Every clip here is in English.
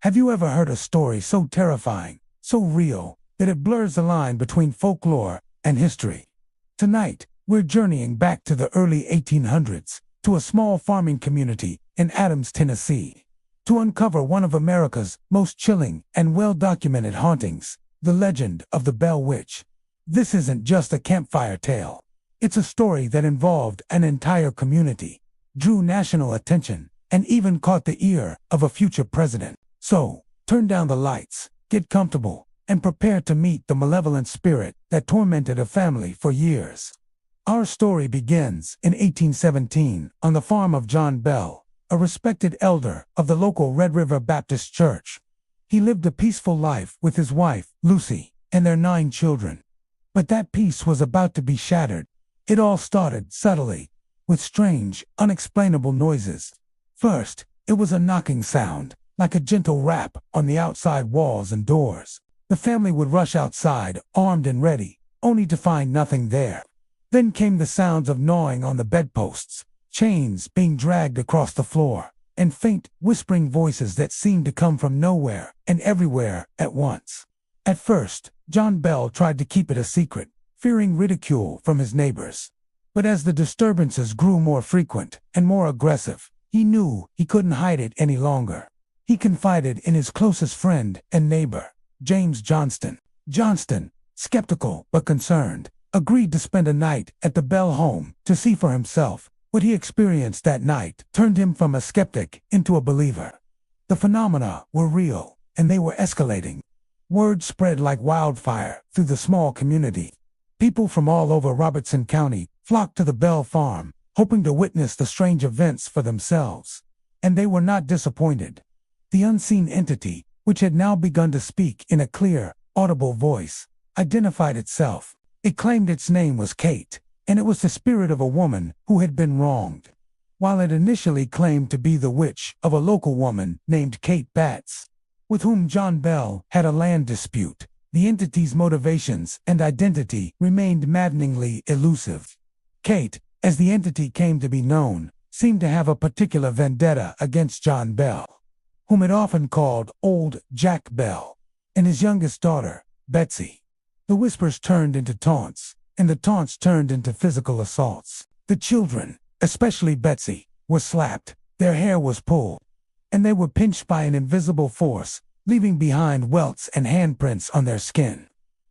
Have you ever heard a story so terrifying, so real, that it blurs the line between folklore and history? Tonight, we're journeying back to the early 1800s, to a small farming community in Adams, Tennessee, to uncover one of America's most chilling and well-documented hauntings, the legend of the Bell Witch. This isn't just a campfire tale. It's a story that involved an entire community, drew national attention, and even caught the ear of a future president. So, turn down the lights, get comfortable, and prepare to meet the malevolent spirit that tormented a family for years. Our story begins in 1817 on the farm of John Bell, a respected elder of the local Red River Baptist Church. He lived a peaceful life with his wife, Lucy, and their 9 children. But that peace was about to be shattered. It all started subtly, with strange, unexplainable noises. First, it was a knocking sound, like a gentle rap on the outside walls and doors. The family would rush outside, armed and ready, only to find nothing there. Then came the sounds of gnawing on the bedposts, chains being dragged across the floor, and faint, whispering voices that seemed to come from nowhere and everywhere at once. At first, John Bell tried to keep it a secret, fearing ridicule from his neighbors. But as the disturbances grew more frequent and more aggressive, he knew he couldn't hide it any longer. He confided in his closest friend and neighbor, James Johnston. Johnston, skeptical but concerned, agreed to spend a night at the Bell home to see for himself. What he experienced that night turned him from a skeptic into a believer. The phenomena were real, and they were escalating. Word spread like wildfire through the small community. People from all over Robertson County flocked to the Bell farm, hoping to witness the strange events for themselves. And they were not disappointed. The unseen entity, which had now begun to speak in a clear, audible voice, identified itself. It claimed its name was Kate, and it was the spirit of a woman who had been wronged. While it initially claimed to be the witch of a local woman named Kate Batts, with whom John Bell had a land dispute, the entity's motivations and identity remained maddeningly elusive. Kate, as the entity came to be known, seemed to have a particular vendetta against John Bell, whom it often called Old Jack Bell, and his youngest daughter, Betsy. The whispers turned into taunts, and the taunts turned into physical assaults. The children, especially Betsy, were slapped, their hair was pulled, and they were pinched by an invisible force, leaving behind welts and handprints on their skin.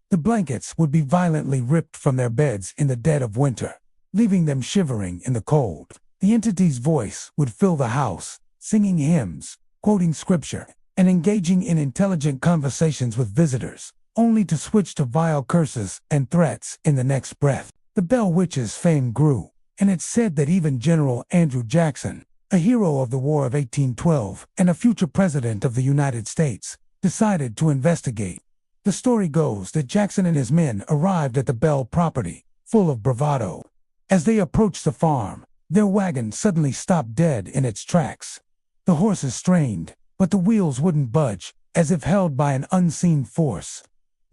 The blankets would be violently ripped from their beds in the dead of winter, leaving them shivering in the cold. The entity's voice would fill the house, singing hymns, quoting scripture, and engaging in intelligent conversations with visitors, only to switch to vile curses and threats in the next breath. The Bell Witch's fame grew, and it's said that even General Andrew Jackson, a hero of the War of 1812 and a future president of the United States, decided to investigate. The story goes that Jackson and his men arrived at the Bell property, full of bravado. As they approached the farm, their wagon suddenly stopped dead in its tracks. The horses strained, but the wheels wouldn't budge, as if held by an unseen force.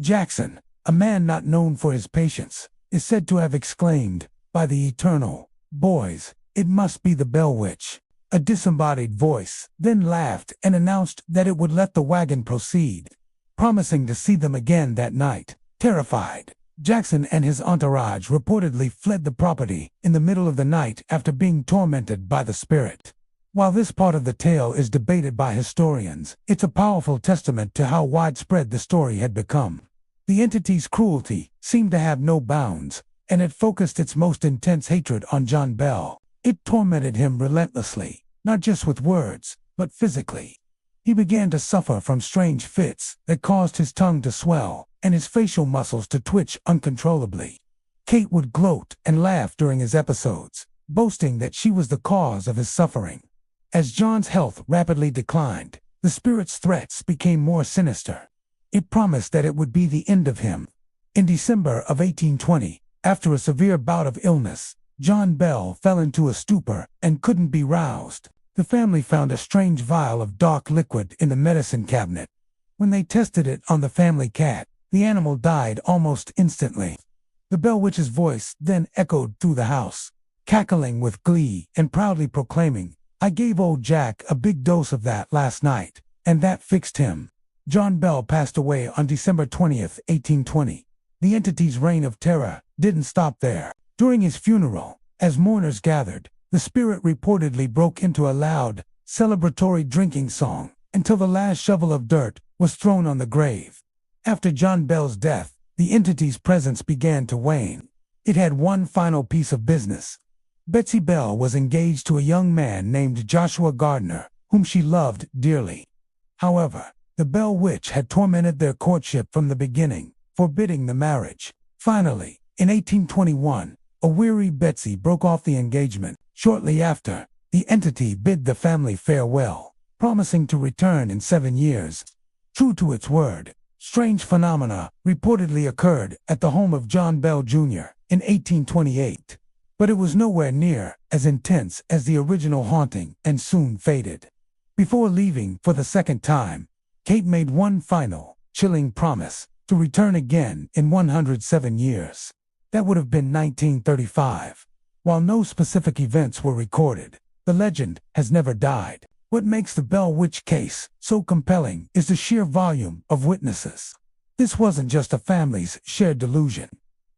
Jackson, a man not known for his patience, is said to have exclaimed, "By the eternal, boys, it must be the Bell Witch." A disembodied voice then laughed and announced that it would let the wagon proceed, promising to see them again that night. Terrified, Jackson and his entourage reportedly fled the property in the middle of the night after being tormented by the spirit. While this part of the tale is debated by historians, it's a powerful testament to how widespread the story had become. The entity's cruelty seemed to have no bounds, and it focused its most intense hatred on John Bell. It tormented him relentlessly, not just with words, but physically. He began to suffer from strange fits that caused his tongue to swell and his facial muscles to twitch uncontrollably. Kate would gloat and laugh during his episodes, boasting that she was the cause of his suffering. As John's health rapidly declined, the spirit's threats became more sinister. It promised that it would be the end of him. In December of 1820, after a severe bout of illness, John Bell fell into a stupor and couldn't be roused. The family found a strange vial of dark liquid in the medicine cabinet. When they tested it on the family cat, the animal died almost instantly. The Bell Witch's voice then echoed through the house, cackling with glee and proudly proclaiming, "I gave old Jack a big dose of that last night, and that fixed him. John Bell passed away on December 20th, 1820. The entity's reign of terror didn't stop there. During his funeral, as mourners gathered, the spirit reportedly broke into a loud, celebratory drinking song until the last shovel of dirt was thrown on the grave. After John Bell's death, the entity's presence began to wane. It had one final piece of business. Betsy Bell was engaged to a young man named Joshua Gardner, whom she loved dearly. However, the Bell Witch had tormented their courtship from the beginning, forbidding the marriage. Finally, in 1821, a weary Betsy broke off the engagement. Shortly after, the entity bid the family farewell, promising to return in 7 years. True to its word, strange phenomena reportedly occurred at the home of John Bell Jr. in 1828, but it was nowhere near as intense as the original haunting and soon faded. Before leaving for the second time, Kate made one final, chilling promise to return again in 107 years. That would have been 1935. While no specific events were recorded, the legend has never died. What makes the Bell Witch case so compelling is the sheer volume of witnesses. This wasn't just a family's shared delusion.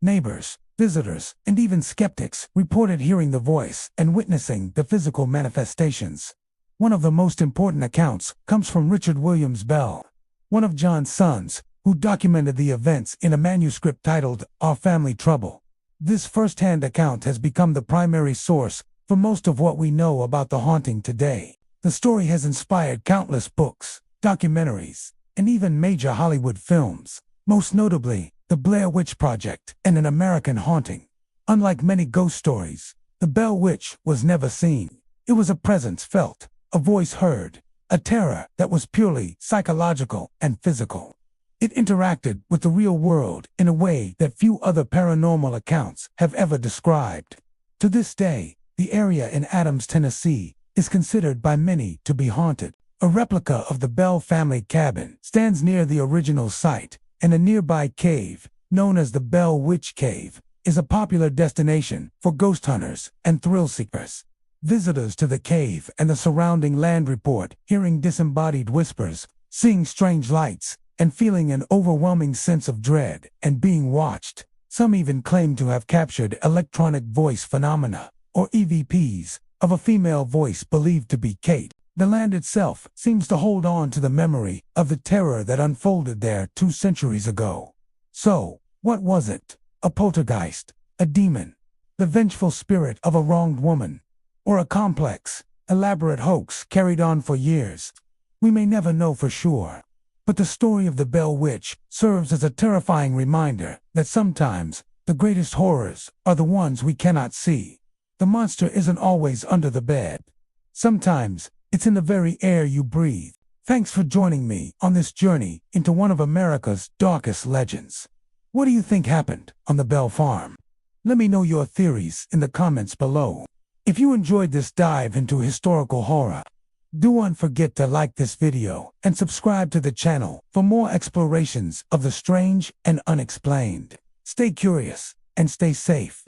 Neighbors, visitors, and even skeptics reported hearing the voice and witnessing the physical manifestations. One of the most important accounts comes from Richard Williams Bell, one of John's sons, who documented the events in a manuscript titled Our Family Trouble. This first-hand account has become the primary source for most of what we know about the haunting today. The story has inspired countless books, documentaries, and even major Hollywood films, most notably The Blair Witch Project and An American Haunting. Unlike many ghost stories, the Bell Witch was never seen. It was a presence felt, a voice heard, a terror that was purely psychological and physical. It interacted with the real world in a way that few other paranormal accounts have ever described. To this day, the area in Adams, Tennessee, is considered by many to be haunted. A replica of the Bell family cabin stands near the original site, and a nearby cave, known as the Bell Witch Cave, is a popular destination for ghost hunters and thrill seekers. Visitors to the cave and the surrounding land report hearing disembodied whispers, seeing strange lights, and feeling an overwhelming sense of dread and being watched. Some even claim to have captured electronic voice phenomena, or EVPs, of a female voice believed to be Kate. The land itself seems to hold on to the memory of the terror that unfolded there 2 centuries ago. So, what was it? A poltergeist? A demon? The vengeful spirit of a wronged woman? Or a complex, elaborate hoax carried on for years? We may never know for sure. But the story of the Bell Witch serves as a terrifying reminder that sometimes the greatest horrors are the ones we cannot see. The monster isn't always under the bed. Sometimes it's in the very air you breathe. Thanks for joining me on this journey into one of America's darkest legends. What do you think happened on the Bell Farm? Let me know your theories in the comments below. If you enjoyed this dive into historical horror, don't forget to like this video and subscribe to the channel for more explorations of the strange and unexplained. Stay curious and stay safe.